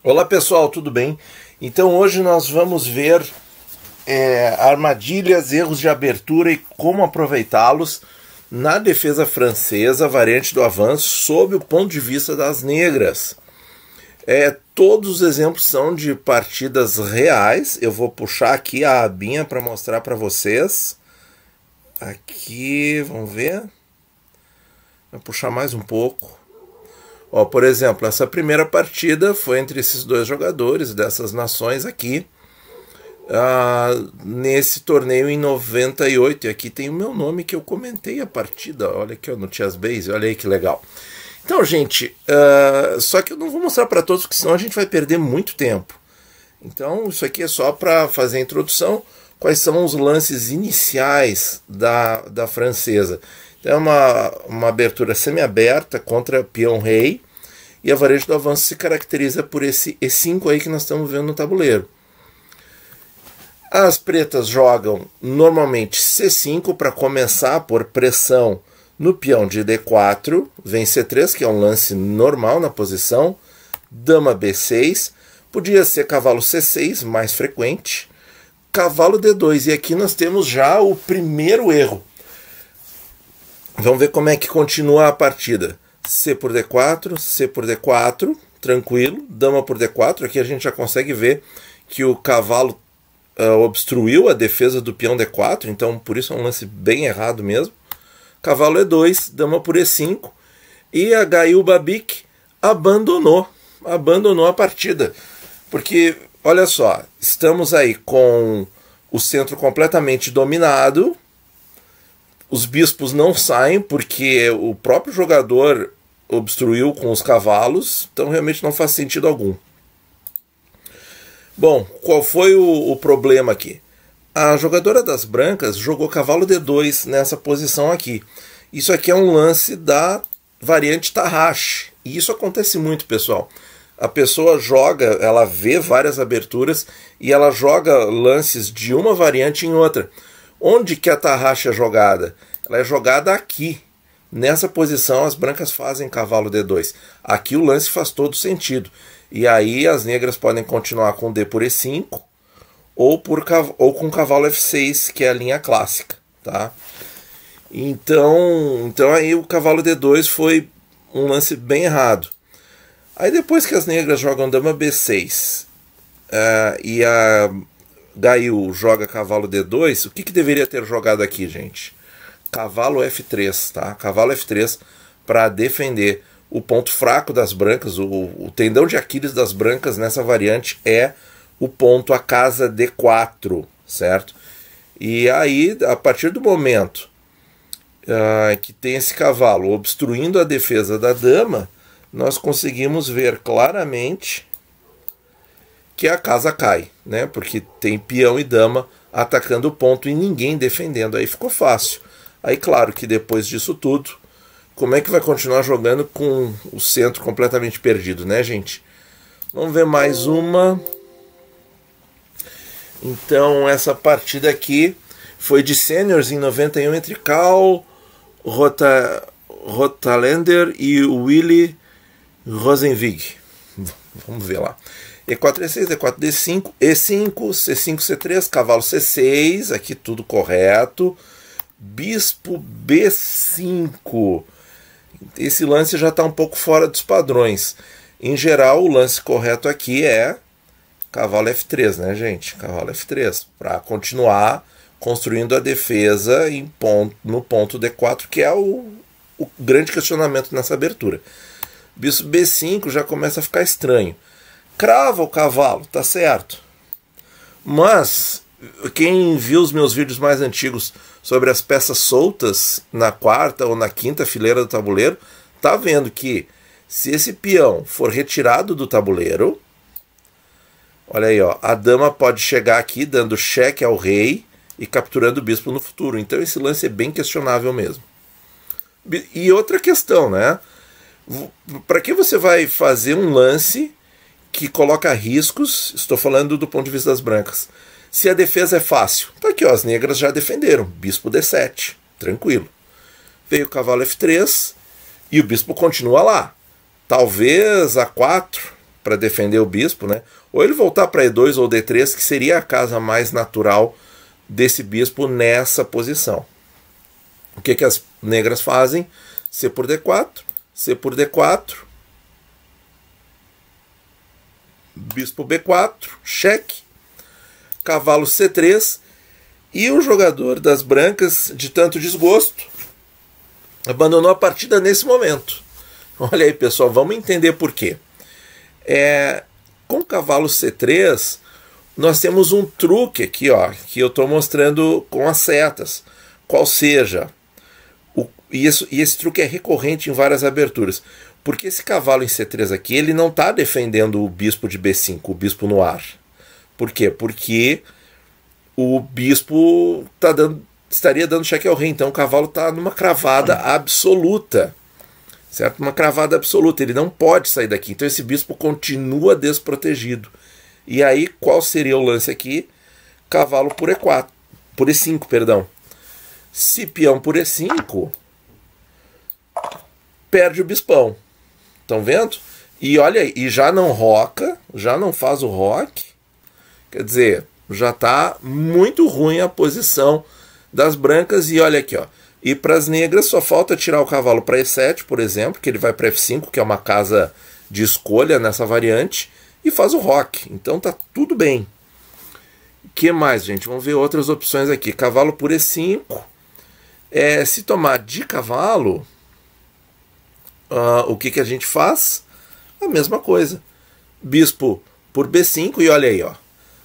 Olá pessoal, tudo bem? Então hoje nós vamos ver armadilhas, erros de abertura e como aproveitá-los na defesa francesa, variante do avanço, sob o ponto de vista das negras. Todos os exemplos são de partidas reais. Eu vou puxar aqui a abinha para mostrar para vocês. Aqui, vamos ver. Vou puxar mais um pouco. Ó, por exemplo, essa primeira partida foi entre esses dois jogadores dessas nações aqui, nesse torneio em 98. E aqui tem o meu nome que eu comentei a partida. Olha aqui no Chess Base, olha aí que legal. Então, gente, só que eu não vou mostrar para todos, porque senão a gente vai perder muito tempo. Então, isso aqui é só para fazer a introdução. Quais são os lances iniciais da francesa? Então, é uma abertura semi-aberta contra peão-rei, e a variante do avanço se caracteriza por esse E5 aí que nós estamos vendo no tabuleiro. As pretas jogam normalmente C5 para começar a pôr pressão no peão de D4, vem C3, que é um lance normal na posição, dama B6, podia ser cavalo C6, mais frequente, cavalo D2, e aqui nós temos já o primeiro erro. Vamos ver como é que continua a partida. C por D4, C por D4, tranquilo, dama por D4, aqui a gente já consegue ver que o cavalo obstruiu a defesa do peão D4, então por isso é um lance bem errado mesmo. Cavalo E2, dama por E5, e a Gail Babic abandonou a partida, porque, olha só, estamos aí com o centro completamente dominado, os bispos não saem porque o próprio jogador obstruiu com os cavalos, então realmente não faz sentido algum. Bom, qual foi o problema aqui? A jogadora das brancas jogou cavalo D2 nessa posição aqui. Isso aqui é um lance da variante Tarrasch. E isso acontece muito, pessoal. A pessoa joga, ela vê várias aberturas e ela joga lances de uma variante em outra. Onde que a Tarrasch é jogada? Ela é jogada aqui. Nessa posição as brancas fazem cavalo D2. Aqui o lance faz todo sentido. E aí as negras podem continuar com D por E5 ou com cavalo F6, que é a linha clássica, tá? Então aí o cavalo D2 foi um lance bem errado. Aí depois que as negras jogam dama B6 e a Gail joga cavalo D2, o que deveria ter jogado aqui, gente? Cavalo F3, tá? Cavalo F3 para defender o ponto fraco das brancas, o tendão de Aquiles das brancas nessa variante é o ponto, a casa D4, certo? E aí, a partir do momento que tem esse cavalo obstruindo a defesa da dama, nós conseguimos ver claramente que a casa cai, né? Porque tem peão e dama atacando o ponto e ninguém defendendo. Aí ficou fácil. Aí claro que depois disso tudo, como é que vai continuar jogando com o centro completamente perdido, né, gente? Vamos ver mais uma. Então essa partida aqui foi de seniors em 91 entre Karl Rotalander e Willy Rosenwig. Vamos ver lá. E4, E6, D4, D5, E5, C5, C3, cavalo C6, aqui tudo correto. Bispo B5. Esse lance já está um pouco fora dos padrões. Em geral, o lance correto aqui é cavalo F3, né, gente? Cavalo F3, para continuar construindo a defesa no ponto D4, que é o grande questionamento nessa abertura. Bispo B5 já começa a ficar estranho. Crava o cavalo, tá certo. Mas quem viu os meus vídeos mais antigos sobre as peças soltas na quarta ou na quinta fileira do tabuleiro, tá vendo que se esse peão for retirado do tabuleiro, olha aí, ó, a dama pode chegar aqui dando cheque ao rei e capturando o bispo no futuro. Então esse lance é bem questionável mesmo. E outra questão, né? Para que você vai fazer um lance que coloca riscos, estou falando do ponto de vista das brancas, se a defesa é fácil? Tá aqui, ó, as negras já defenderam. Bispo D7, tranquilo. Veio o cavalo F3 e o bispo continua lá. Talvez A4 para defender o bispo, né? Ou ele voltar para E2 ou D3, que seria a casa mais natural desse bispo nessa posição. O que as negras fazem? C por D4, C por D4, bispo B4, cheque, cavalo C3, e o jogador das brancas, de tanto desgosto, abandonou a partida nesse momento. Olha aí, pessoal, vamos entender por quê. Com o cavalo C3, nós temos um truque aqui, ó, que eu estou mostrando com as setas. Qual seja, e esse truque é recorrente em várias aberturas. Porque esse cavalo em C3 aqui, ele não está defendendo o bispo de B5, o bispo no ar. Por quê? Porque o bispo estaria dando cheque ao rei, então o cavalo está numa cravada absoluta. Certo? Uma cravada absoluta, ele não pode sair daqui, então esse bispo continua desprotegido. E aí, qual seria o lance aqui? Cavalo por E4, por E5, perdão. Se peão por E5, perde o bispão. Estão vendo? E olha aí, e já não roca, já não faz o roque. Quer dizer, já está muito ruim a posição das brancas. E olha aqui, ó. E para as negras só falta tirar o cavalo para E7, por exemplo, que ele vai para F5, que é uma casa de escolha nessa variante, e faz o roque. Então tá tudo bem. O que mais, gente? Vamos ver outras opções aqui. Cavalo por E5. Se tomar de cavalo, o que a gente faz? A mesma coisa. Bispo por B5, e olha aí, ó.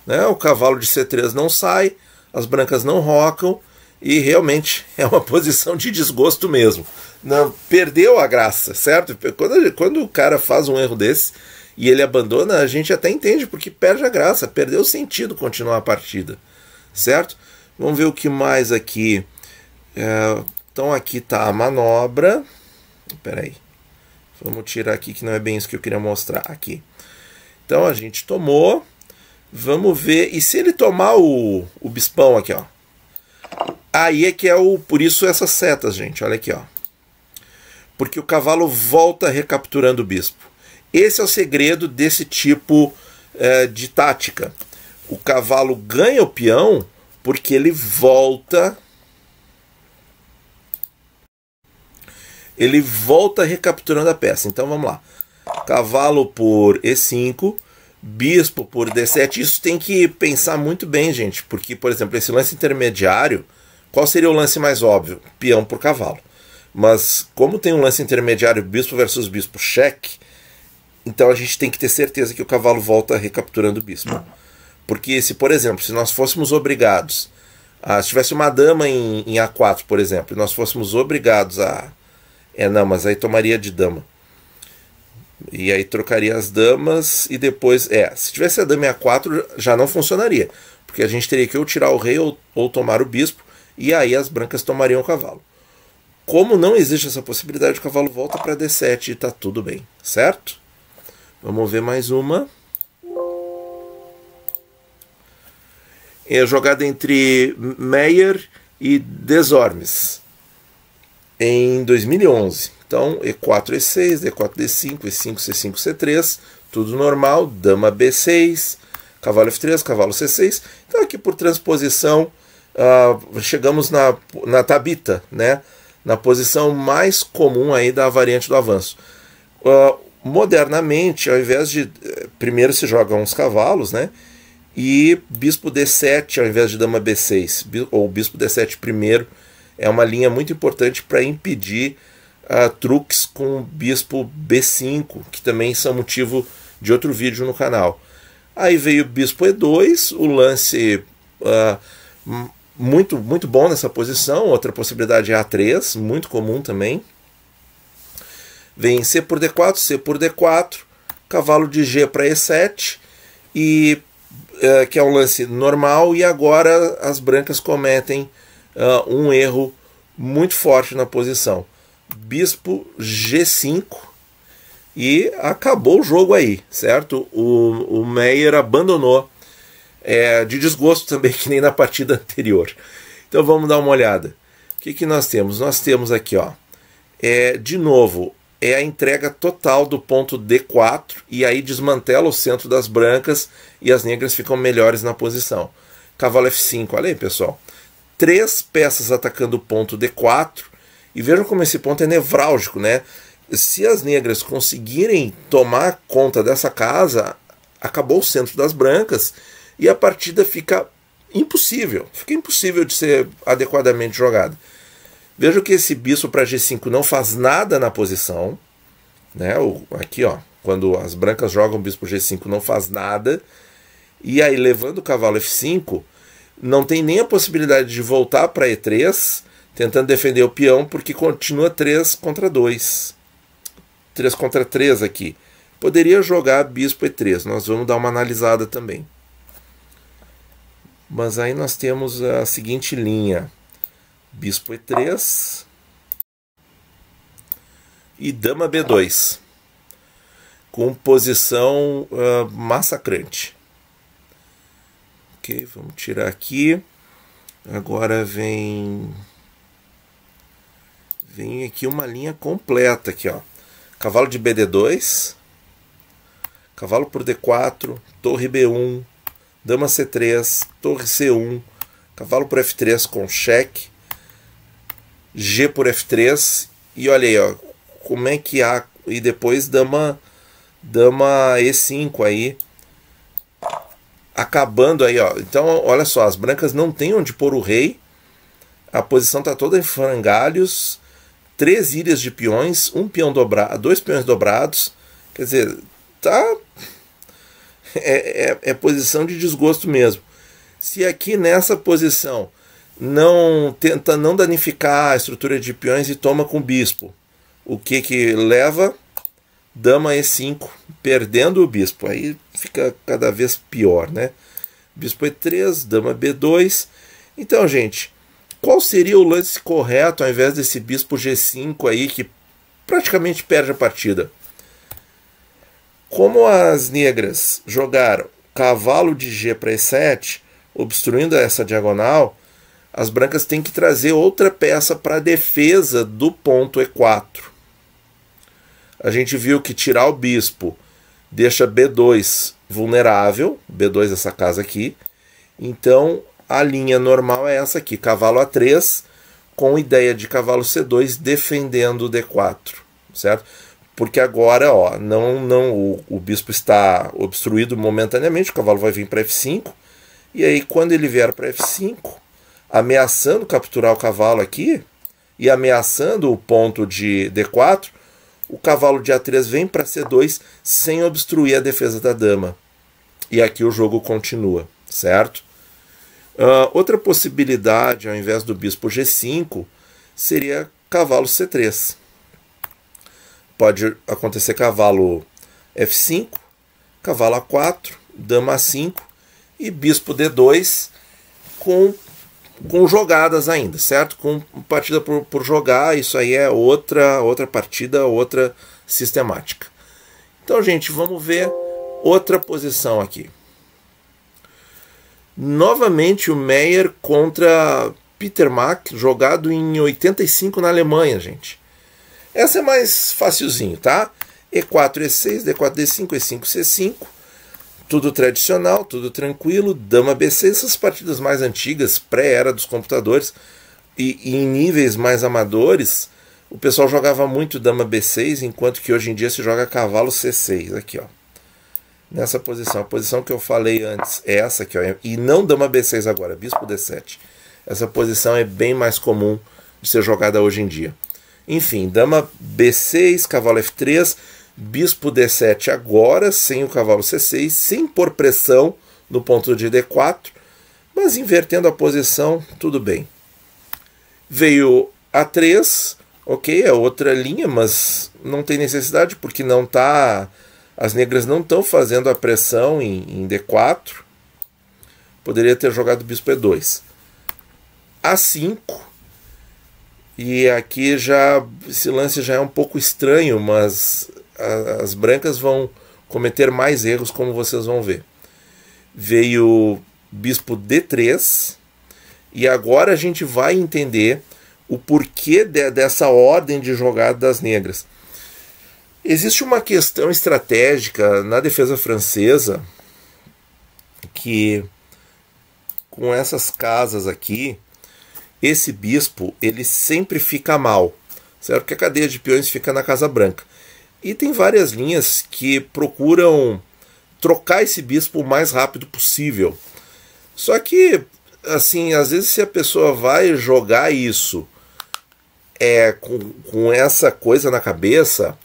Né? O cavalo de C3 não sai, as brancas não rocam, e realmente é uma posição de desgosto mesmo. Não, perdeu a graça, certo? Quando o cara faz um erro desse e ele abandona, a gente até entende, porque perde a graça, perdeu o sentido continuar a partida, certo? Vamos ver o que mais aqui. Então aqui está a manobra. Espera aí. Vamos tirar aqui que não é bem isso que eu queria mostrar. Aqui. Então a gente tomou. Vamos ver. E se ele tomar o bispão aqui, ó. Aí é que é o... Por isso essas setas, gente. Olha aqui, ó. Porque o cavalo volta recapturando o bispo. Esse é o segredo desse tipo de tática. O cavalo ganha o peão porque ele volta... Ele volta recapturando a peça. Então vamos lá. Cavalo por E5, bispo por D7. Isso tem que pensar muito bem, gente. Porque, por exemplo, esse lance intermediário, qual seria o lance mais óbvio? Peão por cavalo. Mas como tem um lance intermediário, bispo versus bispo, cheque, então a gente tem que ter certeza que o cavalo volta recapturando o bispo. Porque se, por exemplo, se nós fôssemos obrigados se tivesse uma dama em A4, por exemplo, e nós fôssemos obrigados a... não, mas aí tomaria de dama. E aí trocaria as damas e depois... se tivesse a dama em A4 já não funcionaria. Porque a gente teria que ou tirar o rei ou tomar o bispo. E aí as brancas tomariam o cavalo. Como não existe essa possibilidade, o cavalo volta para D7 e está tudo bem. Certo? Vamos ver mais uma. É a jogada entre Meyer e Desormes em 2011. Então, E4, E6, D4, D5, E5, C5, C3, tudo normal, dama B6, cavalo F3, cavalo C6. Então aqui por transposição, chegamos na tabita, né? Na posição mais comum aí da variante do avanço. Modernamente, ao invés de... primeiro se jogam uns cavalos, né? E bispo D7 ao invés de dama B6, ou bispo D7 primeiro, é uma linha muito importante para impedir truques com bispo B5, que também são motivo de outro vídeo no canal. Aí veio o bispo E2, o lance muito bom nessa posição. Outra possibilidade é A3, muito comum também. Vem C por D4, C por D4, cavalo de G para E7, e que é um lance normal, e agora as brancas cometem um erro muito forte na posição. Bispo G5, e acabou o jogo aí, certo? O Meyer abandonou, de desgosto também, que nem na partida anterior. Então vamos dar uma olhada. O que nós temos? Nós temos aqui, ó, de novo, é a entrega total do ponto D4, e aí desmantela o centro das brancas e as negras ficam melhores na posição. Cavalo F5, olha aí, pessoal. 3 peças atacando o ponto D4, e vejam como esse ponto é nevrálgico, né? Se as negras conseguirem tomar conta dessa casa, acabou o centro das brancas e a partida fica impossível. Fica impossível de ser adequadamente jogada. Vejam que esse bispo para G5 não faz nada na posição, né? Aqui, ó, quando as brancas jogam bispo G5 não faz nada. E aí, levando o cavalo F5, não tem nem a possibilidade de voltar para E3, tentando defender o peão, porque continua 3 contra 2. 3 contra 3 aqui. Poderia jogar bispo E3, nós vamos dar uma analisada também. Mas aí nós temos a seguinte linha. Bispo E3 e dama B2, com posição massacrante. Ok, vamos tirar aqui. Agora vem aqui uma linha completa aqui, ó. Cavalo de BD2, cavalo por D4, torre B1, dama C3, torre C1, cavalo por F3 com cheque, G por F3, e olha aí, ó, como é que há, e depois dama E5 aí, acabando aí, ó. Então, olha só, as brancas não tem onde pôr o rei, a posição está toda em frangalhos, 3 ilhas de peões, 2 peões dobrados, quer dizer, tá, é posição de desgosto mesmo. Se aqui nessa posição tenta não danificar a estrutura de peões e toma com o bispo, o que leva? Dama E5, perdendo o bispo, aí fica cada vez pior, né? Bispo E3, dama B2. Então, gente, qual seria o lance correto ao invés desse bispo G5 aí, que praticamente perde a partida? Como as negras jogaram cavalo de G para E7, obstruindo essa diagonal, as brancas têm que trazer outra peça para a defesa do ponto E4. A gente viu que tirar o bispo deixa B2 vulnerável, B2 essa casa aqui. Então a linha normal é essa aqui, cavalo A3, com ideia de cavalo C2 defendendo o D4, certo? Porque agora, ó, o bispo está obstruído momentaneamente, o cavalo vai vir para F5, e aí quando ele vier para F5, ameaçando capturar o cavalo aqui e ameaçando o ponto de D4, o cavalo de A3 vem para C2 sem obstruir a defesa da dama. E aqui o jogo continua, certo? Outra possibilidade, ao invés do bispo G5, seria cavalo C3. Pode acontecer cavalo F5, cavalo A4, dama A5 e bispo D2 com jogadas ainda, certo? Com partida por jogar, isso aí é outra partida, outra sistemática. Então, gente, vamos ver outra posição aqui. Novamente o Meyer contra Peter Mack, jogado em 85 na Alemanha, gente. Essa é mais facilzinho, tá? E4, E6, D4, D5, E5, C5. Tudo tradicional, tudo tranquilo. Dama B6, essas partidas mais antigas, pré-era dos computadores, e em níveis mais amadores, o pessoal jogava muito Dama B6, enquanto que hoje em dia se joga cavalo C6. Aqui, ó. Nessa posição. A posição que eu falei antes é essa aqui, ó. E não Dama B6 agora, Bispo D7. Essa posição é bem mais comum de ser jogada hoje em dia. Enfim, Dama B6, cavalo F3, Bispo D7 agora, sem o cavalo C6, sem pôr pressão no ponto de D4, mas invertendo a posição, tudo bem. Veio A3, ok, é outra linha, mas não tem necessidade, porque não tá, as negras não estão fazendo a pressão em D4. Poderia ter jogado Bispo E2. A5, e aqui já esse lance já é um pouco estranho, mas as brancas vão cometer mais erros, como vocês vão ver. Veio Bispo D3, e agora a gente vai entender o porquê dessa ordem de jogada das negras. Existe uma questão estratégica na defesa francesa que, com essas casas aqui, esse bispo ele sempre fica mal, certo? Porque a cadeia de peões fica na Casa Branca. E tem várias linhas que procuram trocar esse bispo o mais rápido possível. Só que, assim, às vezes se a pessoa vai jogar isso com essa coisa na cabeça,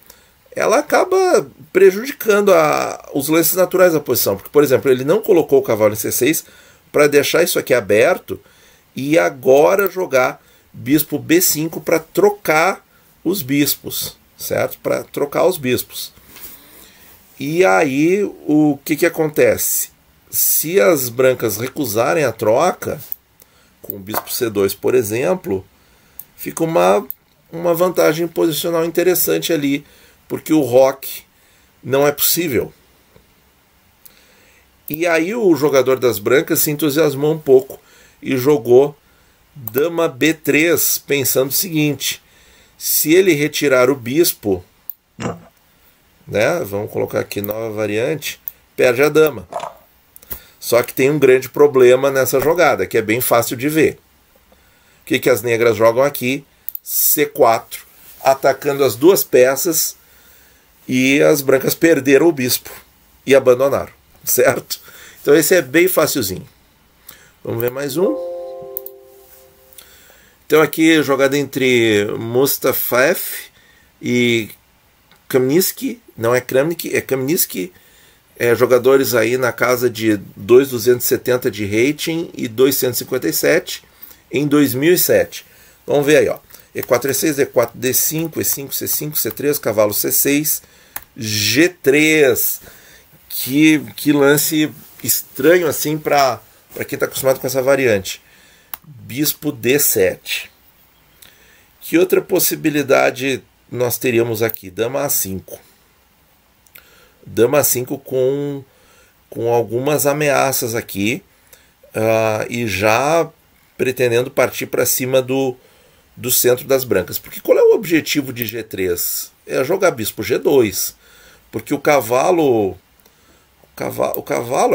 ela acaba prejudicando os lances naturais da posição. Porque, por exemplo, ele não colocou o cavalo em C6 para deixar isso aqui aberto e agora jogar bispo B5 para trocar os bispos, certo? Para trocar os bispos. E aí, o que acontece? Se as brancas recusarem a troca, com o bispo C2, por exemplo, fica uma vantagem posicional interessante ali, porque o roque não é possível. E aí o jogador das brancas se entusiasmou um pouco e jogou dama B3, pensando o seguinte: se ele retirar o bispo, né, vamos colocar aqui nova variante, perde a dama. Só que tem um grande problema nessa jogada, que é bem fácil de ver. O que as negras jogam aqui? C4, atacando as duas peças, e as brancas perderam o bispo e abandonaram, certo? Então esse é bem facilzinho. Vamos ver mais um. Então aqui jogada entre Mustafaev e Kamniski, não é Kramnik, é Kamniski, jogadores aí na casa de 2.270 de rating e 257 em 2007. Vamos ver aí, ó. E4, E6, E4, D5, E5, C5, C3, cavalo C6, G3. Que lance estranho assim para quem está acostumado com essa variante. Bispo D7. Que outra possibilidade nós teríamos aqui? Dama A5. Dama A5 com algumas ameaças aqui, e já pretendendo partir para cima do centro das brancas. Porque qual é o objetivo de G3? É jogar bispo G2. Porque o cavalo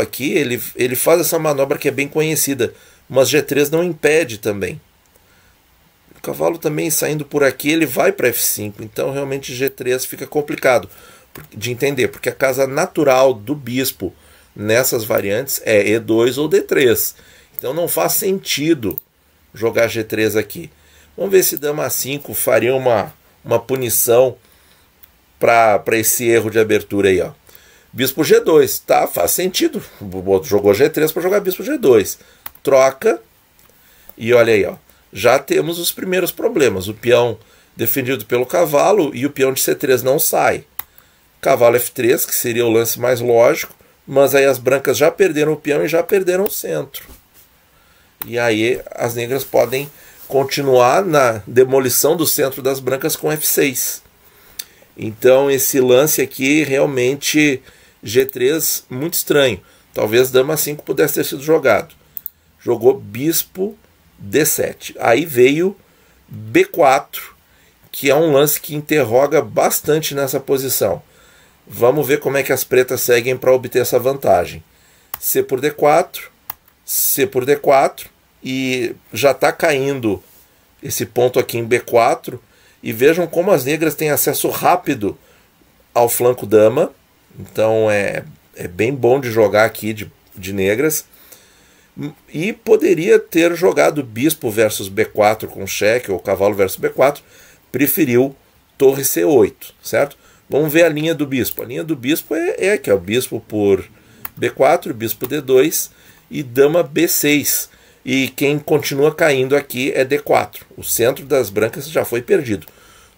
aqui, ele faz essa manobra que é bem conhecida, mas G3 não impede também. O cavalo também saindo por aqui, ele vai para F5, então realmente G3 fica complicado de entender, porque a casa natural do bispo nessas variantes é E2 ou D3. Então não faz sentido jogar G3 aqui. Vamos ver se dama A5 faria uma punição para esse erro de abertura aí, ó. Bispo G2, tá, faz sentido. Jogou G3 para jogar bispo G2. Troca, e olha aí, ó. Já temos os primeiros problemas. O peão defendido pelo cavalo e o peão de C3 não sai. Cavalo F3, que seria o lance mais lógico, mas aí as brancas já perderam o peão e já perderam o centro. E aí as negras podem continuar na demolição do centro das brancas com F6. Então esse lance aqui realmente G3 muito estranho. Talvez dama 5 pudesse ter sido jogado. Jogou bispo D7. Aí veio B4, que é um lance que interroga bastante nessa posição. Vamos ver como é que as pretas seguem para obter essa vantagem. C por D4, C por D4, e já está caindo esse ponto aqui em B4. E vejam como as negras têm acesso rápido ao flanco dama. Então é bem bom de jogar aqui de negras. E poderia ter jogado bispo versus B4 com cheque, ou cavalo versus B4. Preferiu torre C8, certo? Vamos ver a linha do bispo. A linha do bispo é aqui, ó, bispo por B4, bispo D2 e dama B6. E quem continua caindo aqui é D4. O centro das brancas já foi perdido.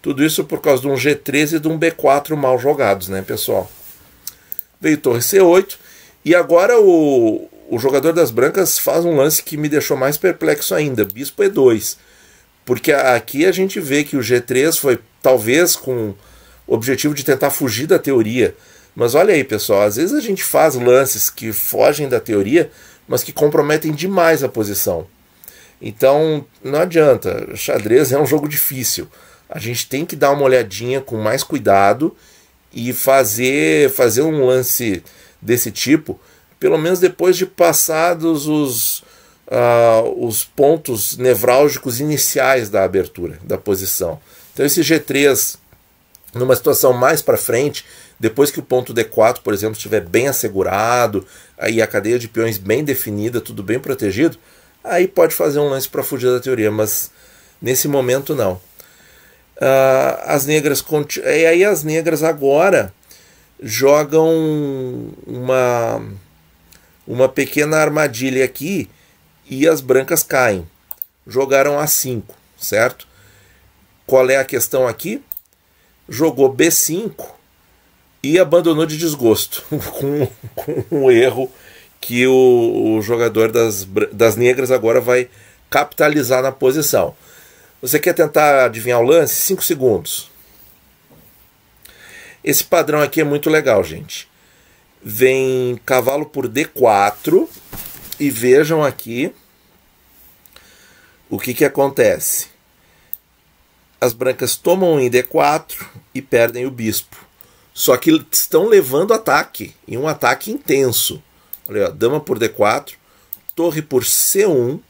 Tudo isso por causa de um G3 e de um B4 mal jogados, né, pessoal? Veio torre C8. E agora o jogador das brancas faz um lance que me deixou mais perplexo ainda. Bispo E2. Porque aqui a gente vê que o G3 foi talvez com o objetivo de tentar fugir da teoria. Mas olha aí, pessoal, às vezes a gente faz lances que fogem da teoria, mas que comprometem demais a posição. Então não adianta, xadrez é um jogo difícil. A gente tem que dar uma olhadinha com mais cuidado e fazer um lance desse tipo, pelo menos depois de passados os pontos nevrálgicos iniciais da abertura, da posição. Então esse G3, numa situação mais para frente, depois que o ponto D4, por exemplo, estiver bem assegurado, aí a cadeia de peões bem definida, tudo bem protegido, aí pode fazer um lance para fugir da teoria, mas nesse momento não. As negras e aí as negras agora jogam uma pequena armadilha aqui e as brancas caem. Jogaram A5, certo? Qual é a questão aqui? Jogou B5 e abandonou de desgosto com um erro que o jogador das negras agora vai capitalizar na posição. Você quer tentar adivinhar o lance? 5 segundos. Esse padrão aqui é muito legal, gente. Vem cavalo por D4 e vejam aqui o que acontece. As brancas tomam em D4 e perdem o bispo. Só que estão levando ataque, e um ataque intenso. Olha aí, ó, dama por D4, torre por C1.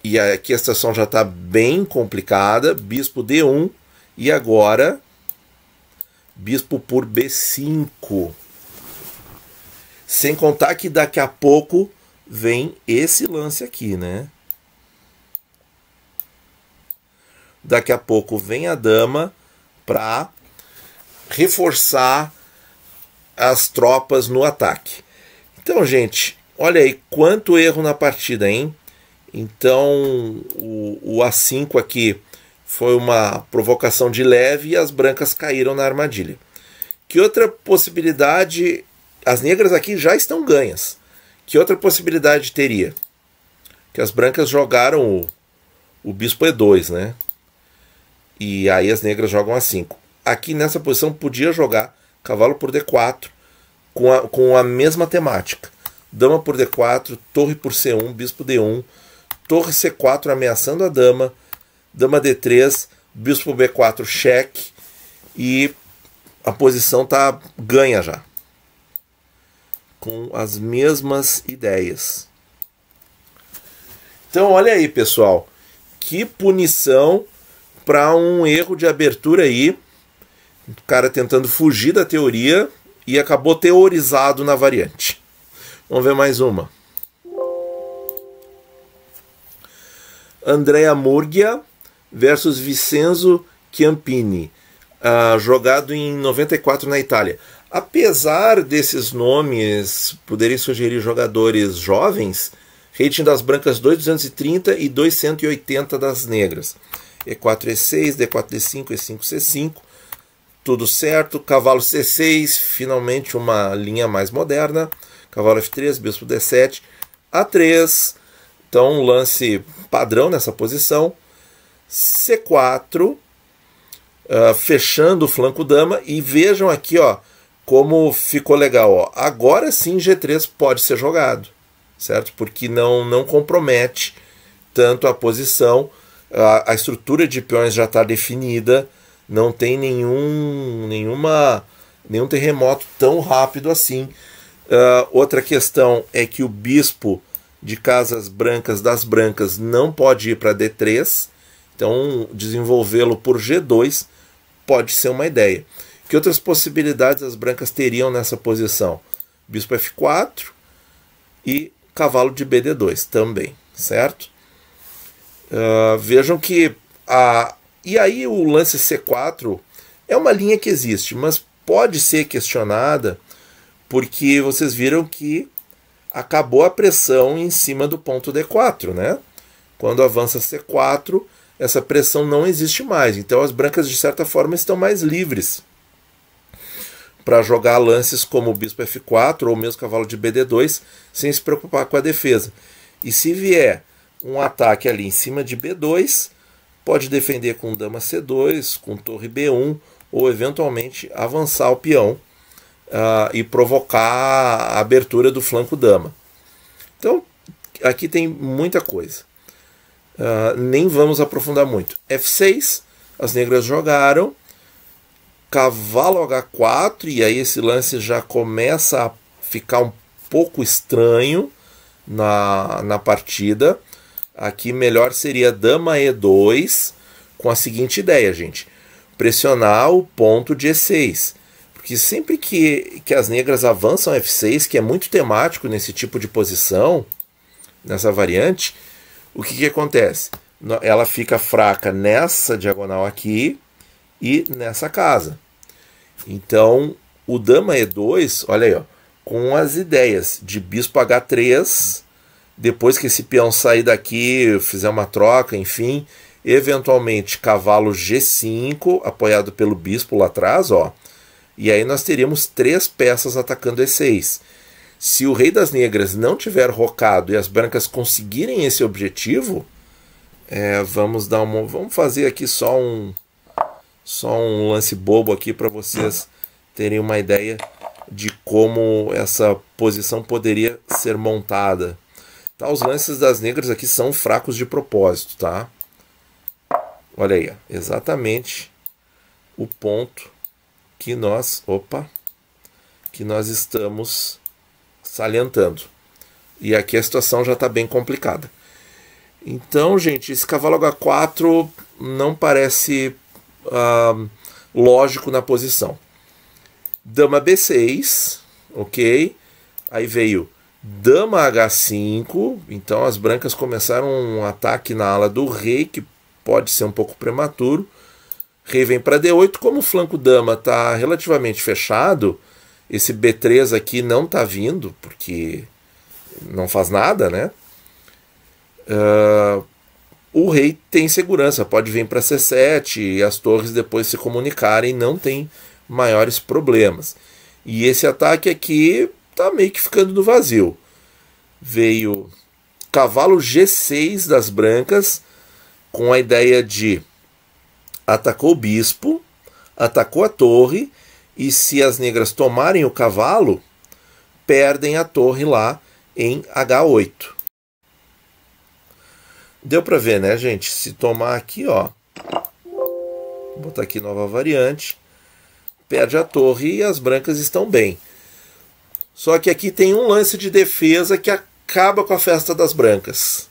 E aqui a situação já está bem complicada. Bispo D1 e agora bispo por B5. Sem contar que daqui a pouco vem esse lance aqui, né? Daqui a pouco vem a dama para reforçar as tropas no ataque. Então, gente, olha aí quanto erro na partida, hein? Então, o A5 aqui foi uma provocação de leve e as brancas caíram na armadilha. Que outra possibilidade... As negras aqui já estão ganhas. Que outra possibilidade teria? Que as brancas jogaram o bispo E2, né? E aí as negras jogam A5. Aqui nessa posição podia jogar cavalo por D4 com a mesma temática. Dama por D4, torre por C1, bispo D1, torre C4 ameaçando a dama, dama D3, bispo B4 cheque e a posição tá ganha já. Com as mesmas ideias. Então olha aí, pessoal, que punição para um erro de abertura aí, o cara tentando fugir da teoria e acabou teorizado na variante. Vamos ver mais uma. Andrea Murgia versus Vincenzo Chiampini, jogado em 94 na Itália. Apesar desses nomes poderem sugerir jogadores jovens, rating das brancas 2.230 e 2.180 das negras. E4, E6, D4, D5, E5, C5, tudo certo. Cavalo C6, finalmente uma linha mais moderna. Cavalo F3, bispo D7, A3, então um lance padrão nessa posição. C4, fechando o flanco dama, e vejam aqui, ó, como ficou legal, ó. Agora sim G3 pode ser jogado, certo? Porque não compromete tanto a posição, a estrutura de peões já está definida, não tem nenhum terremoto tão rápido assim. Outra questão é que o bispo de casas brancas das brancas não pode ir para D3, então desenvolvê-lo por G2 pode ser uma ideia. Que outras possibilidades as brancas teriam nessa posição? Bispo F4 e cavalo de BD2 também, certo? Vejam que e aí o lance C4 é uma linha que existe, mas pode ser questionada porque vocês viram que acabou a pressão em cima do ponto D4, né? Quando avança C4, essa pressão não existe mais. Então as brancas, de certa forma, estão mais livres para jogar lances como o bispo F4 ou mesmo cavalo de BD2 sem se preocupar com a defesa. E se vier um ataque ali em cima de B2, pode defender com dama C2, com torre B1 ou eventualmente avançar o peão e provocar a abertura do flanco dama. Então aqui tem muita coisa. Nem vamos aprofundar muito. F6, as negras jogaram. cavalo H4, e aí esse lance já começa a ficar um pouco estranho na partida. Aqui melhor seria dama E2, com a seguinte ideia, gente. Pressionar o ponto de E6. Porque sempre que as negras avançam F6, que é muito temático nesse tipo de posição, nessa variante, o que acontece? Ela fica fraca nessa diagonal aqui e nessa casa. Então, o dama E2, olha aí, ó, com as ideias de bispo H3, depois que esse peão sair daqui, fizer uma troca, enfim, eventualmente cavalo G5, apoiado pelo bispo lá atrás, ó, e aí nós teríamos 3 peças atacando E6. Se o rei das negras não tiver rocado e as brancas conseguirem esse objetivo, vamos fazer aqui só um lance bobo aqui para vocês terem uma ideia de como essa posição poderia ser montada. Tá, os lances das negras aqui são fracos de propósito, tá? Olha aí, ó, exatamente o ponto que nós estamos salientando. E aqui a situação já está bem complicada. Então, gente, esse cavalo H4 não parece lógico na posição. Dama B6, ok? Aí veio dama H5, então as brancas começaram um ataque na ala do rei, que pode ser um pouco prematuro. Rei vem para D8, como o flanco dama está relativamente fechado, esse B3 aqui não está vindo, porque não faz nada, né? O rei tem segurança, pode vir para C7 e as torres depois se comunicarem, não tem maiores problemas. E esse ataque aqui está meio que ficando no vazio. Veio cavalo G6 das brancas, com a ideia de atacou o bispo, atacou a torre, e se as negras tomarem o cavalo, perdem a torre lá em H8. Deu para ver, né, gente? Se tomar aqui, ó, vou botar aqui nova variante, perde a torre e as brancas estão bem. Só que aqui tem um lance de defesa que acaba com a festa das brancas.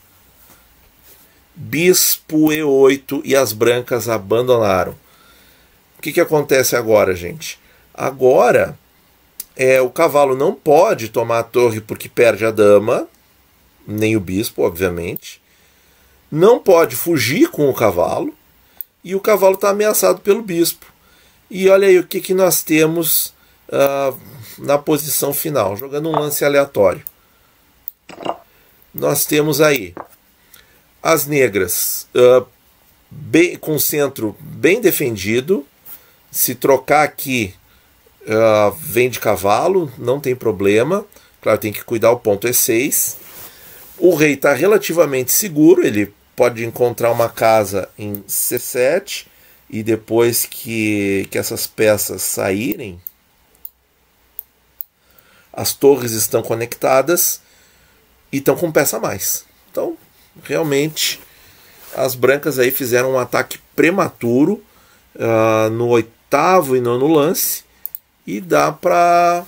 Bispo E8 e as brancas abandonaram. O que acontece agora, gente? Agora, o cavalo não pode tomar a torre porque perde a dama, nem o bispo, obviamente. Não pode fugir com o cavalo, e o cavalo está ameaçado pelo bispo. E olha aí o que nós temos na posição final, jogando um lance aleatório. Nós temos aí as negras com o centro bem defendido. Se trocar aqui, vem de cavalo, não tem problema. Claro, tem que cuidar o ponto E6. O rei está relativamente seguro, ele pode encontrar uma casa em C7, e depois que essas peças saírem, as torres estão conectadas e estão com peça a mais. Então, realmente, as brancas aí fizeram um ataque prematuro no 8º e 9º lance, e dá para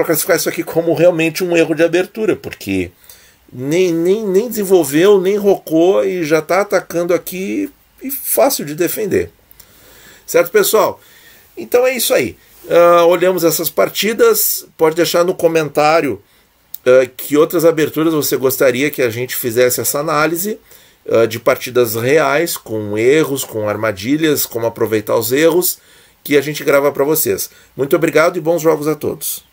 classificar isso aqui como realmente um erro de abertura, porque nem desenvolveu, nem rocou e já está atacando aqui, e fácil de defender. Certo, pessoal? Então é isso aí. Olhamos essas partidas. Pode deixar no comentário que outras aberturas você gostaria que a gente fizesse essa análise de partidas reais, com erros, com armadilhas, como aproveitar os erros, que a gente grava para vocês. Muito obrigado e bons jogos a todos.